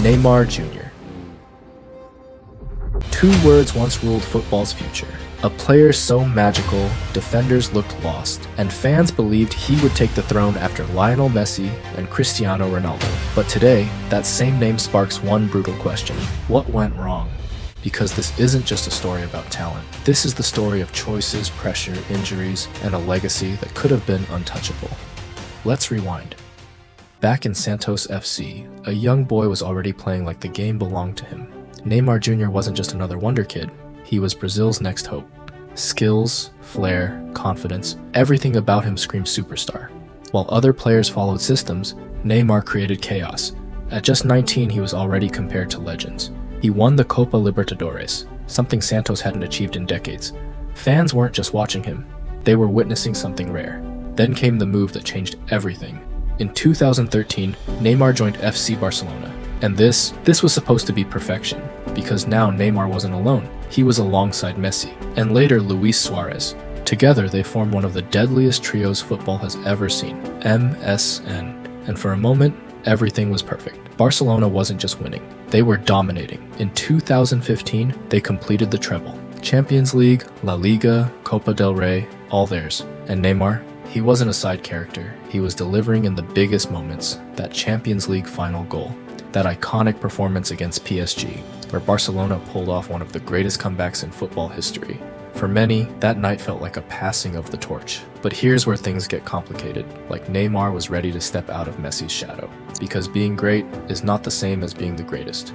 Neymar Jr. Two words once ruled football's future. A player so magical, defenders looked lost, and fans believed he would take the throne after Lionel Messi and Cristiano Ronaldo. But today, that same name sparks one brutal question. What went wrong? Because this isn't just a story about talent. This is the story of choices, pressure, injuries, and a legacy that could have been untouchable. Let's rewind. Back in Santos FC, a young boy was already playing like the game belonged to him. Neymar Jr. wasn't just another wonder kid. He was Brazil's next hope. Skills, flair, confidence, everything about him screamed superstar. While other players followed systems, Neymar created chaos. At just 19, he was already compared to legends. He won the Copa Libertadores, something Santos hadn't achieved in decades. Fans weren't just watching him, they were witnessing something rare. Then came the move that changed everything. In 2013, Neymar joined FC Barcelona. And this was supposed to be perfection, because now Neymar wasn't alone. He was alongside Messi, and later Luis Suarez. Together, they formed one of the deadliest trios football has ever seen, MSN. And for a moment, everything was perfect. Barcelona wasn't just winning, they were dominating. In 2015, they completed the treble. Champions League, La Liga, Copa del Rey, all theirs. And Neymar, he wasn't a side character. He was delivering in the biggest moments, that Champions League final goal. That iconic performance against PSG, where Barcelona pulled off one of the greatest comebacks in football history. For many, that night felt like a passing of the torch. But here's where things get complicated. Like Neymar was ready to step out of Messi's shadow, because being great is not the same as being the greatest.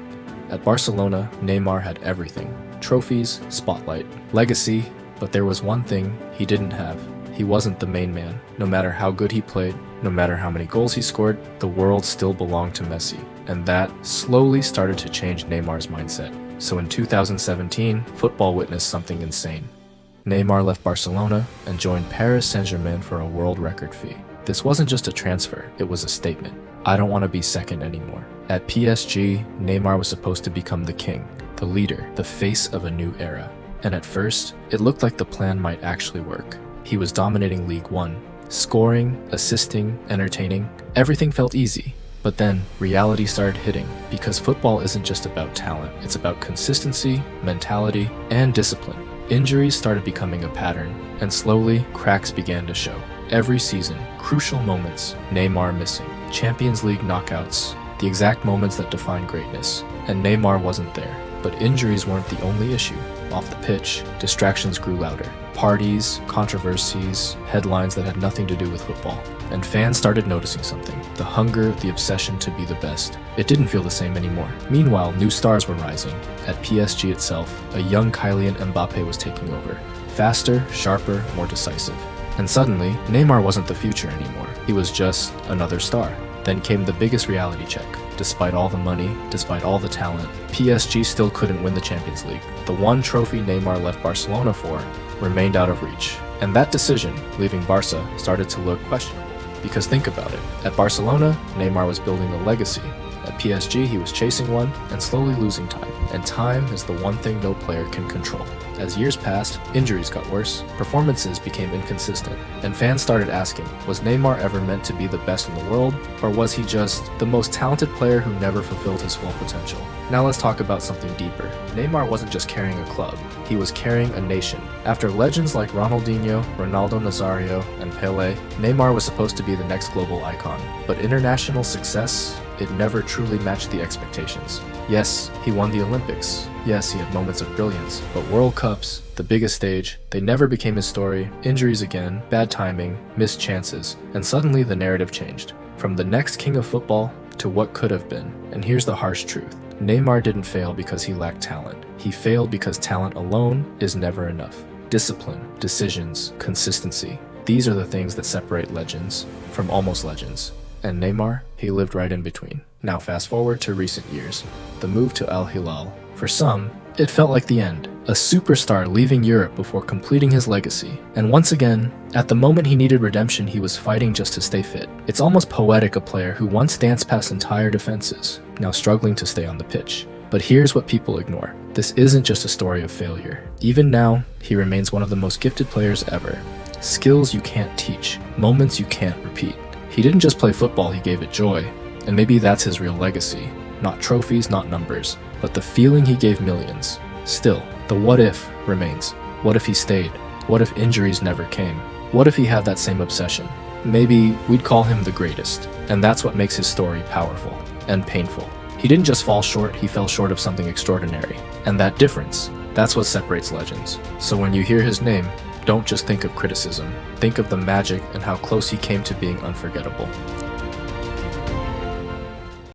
At Barcelona, Neymar had everything. Trophies, spotlight, legacy, but there was one thing he didn't have. He wasn't the main man. No matter how good he played, no matter how many goals he scored, the world still belonged to Messi. And that slowly started to change Neymar's mindset. So in 2017, football witnessed something insane. Neymar left Barcelona and joined Paris Saint-Germain for a world record fee. This wasn't just a transfer, it was a statement. I don't want to be second anymore. At PSG, Neymar was supposed to become the king, the leader, the face of a new era. And at first, it looked like the plan might actually work. He was dominating League One, scoring, assisting, entertaining. Everything felt easy. But then, reality started hitting, because football isn't just about talent, it's about consistency, mentality, and discipline. Injuries started becoming a pattern, and slowly, cracks began to show. Every season, crucial moments, Neymar missing. Champions League knockouts, the exact moments that define greatness. And Neymar wasn't there. But injuries weren't the only issue. Off the pitch, distractions grew louder. Parties, controversies, headlines that had nothing to do with football. And fans started noticing something. The hunger, the obsession to be the best. It didn't feel the same anymore. Meanwhile, new stars were rising. At PSG itself, a young Kylian Mbappe was taking over. Faster, sharper, more decisive. And suddenly, Neymar wasn't the future anymore. He was just another star. Then came the biggest reality check. Despite all the money, despite all the talent, PSG still couldn't win the Champions League. The one trophy Neymar left Barcelona for remained out of reach. And that decision, leaving Barca, started to look questionable. Because think about it, at Barcelona, Neymar was building a legacy. At PSG, he was chasing one and slowly losing time. And time is the one thing no player can control. As years passed, injuries got worse, performances became inconsistent, and fans started asking, was Neymar ever meant to be the best in the world, or was he just the most talented player who never fulfilled his full potential? Now let's talk about something deeper. Neymar wasn't just carrying a club, he was carrying a nation. After legends like Ronaldinho, Ronaldo Nazario, and Pelé, Neymar was supposed to be the next global icon. But international success, it never truly matched the expectations. Yes, he won the Olympics. Yes, he had moments of brilliance. But World Cups, the biggest stage, they never became his story. Injuries again, bad timing, missed chances. And suddenly the narrative changed. From the next king of football to what could have been. And here's the harsh truth. Neymar didn't fail because he lacked talent. He failed because talent alone is never enough. Discipline, decisions, consistency. These are the things that separate legends from almost legends. And Neymar, he lived right in between. Now fast forward to recent years. The move to Al Hilal. For some, it felt like the end. A superstar leaving Europe before completing his legacy. And once again, at the moment he needed redemption, he was fighting just to stay fit. It's almost poetic, a player who once danced past entire defenses, now struggling to stay on the pitch. But here's what people ignore. This isn't just a story of failure. Even now, he remains one of the most gifted players ever. Skills you can't teach, moments you can't repeat. He didn't just play football, he gave it joy. And maybe that's his real legacy. Not trophies, not numbers, but the feeling he gave millions. Still, the what if remains. What if he stayed? What if injuries never came? What if he had that same obsession? Maybe we'd call him the greatest, and that's what makes his story powerful and painful. He didn't just fall short, he fell short of something extraordinary. And that difference, that's what separates legends. So when you hear his name, don't just think of criticism. Think of the magic and how close he came to being unforgettable.